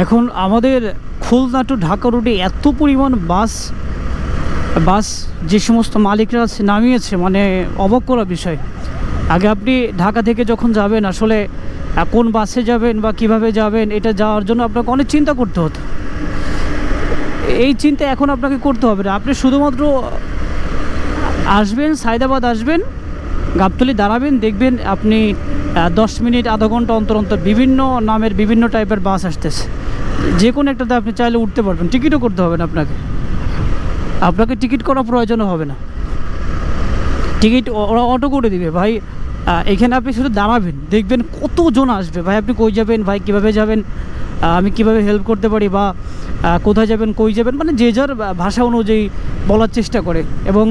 এখন আমাদের খুলনা টু ঢাকা রুটে এত পরিমাণ বাস যে সমস্ত মালিকরা নামিয়েছে, মানে অবাক করা বিষয়। আগে আপনি ঢাকা থেকে যখন যাবেন, আসলে কোন বাসে যাবেন বা কিভাবে যাবেন, এটা যাওয়ার জন্য আপনাকে অনেক চিন্তা করতে হতো। এই চিন্তা এখন আপনাকে করতে হবে না। আপনি শুধুমাত্র আসবেন, সায়দাবাদ আসবেন, গাবতলী দাঁড়াবেন, দেখবেন আপনি 10 মিনিট আধা ঘন্টা অন্তর অন্তর বিভিন্ন নামের বিভিন্ন টাইপের বাস আসতেছে। যে কোনো একটাতে আপনি চাইলে উঠতে পারবেন, টিকিটও করতে হবে না আপনাকে টিকিট করার প্রয়োজনও হবে না। টিকিট ওরা অটো করে দিবে ভাই। এখানে আপনি শুধু দাঁড়াবেন, দেখবেন কতজন আসবে। ভাই আপনি কই যাবেন, ভাই কীভাবে যাবেন, আমি কিভাবে হেল্প করতে পারি, বা কোথায় যাবেন, কই যাবেন, মানে যে যার ভাষা অনুযায়ী বলার চেষ্টা করে। এবং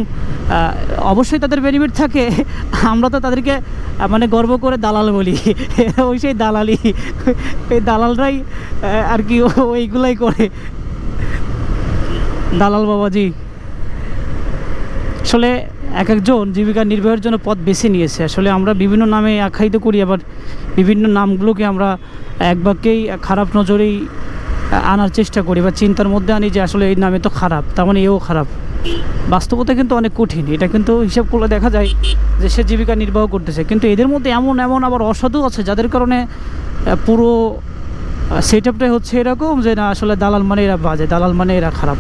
অবশ্যই তাদের বেনিফিট থাকে। আমরা তো তাদেরকে মানে গর্ব করে দালাল বলি। ওই সেই দালালি, এই দালালরাই আর কি ওইগুলাই করে, দালাল বাবাজি। আসলে এক একজন জীবিকা নির্বাহের জন্য পথ বেছে নিয়েছে। আসলে আমরা বিভিন্ন নামে আখ্যায়িত করি, আবার বিভিন্ন নামগুলোকে আমরা এক বাক্যেই খারাপ নজরেই আনার চেষ্টা করি, বা চিন্তার মধ্যে আনি যে আসলে এই নামে তো খারাপ, তার মানে এও খারাপ। বাস্তবতা কিন্তু অনেক কঠিন। এটা কিন্তু হিসাব করলে দেখা যায় যে সে জীবিকা নির্বাহ করতেছে, কিন্তু এদের মধ্যে এমন আবার অসাধু আছে, যাদের কারণে পুরো সেট আপটাই হচ্ছে এরকম যে না, আসলে দালাল মানে এরা বাজে, দালাল মানে এরা খারাপ।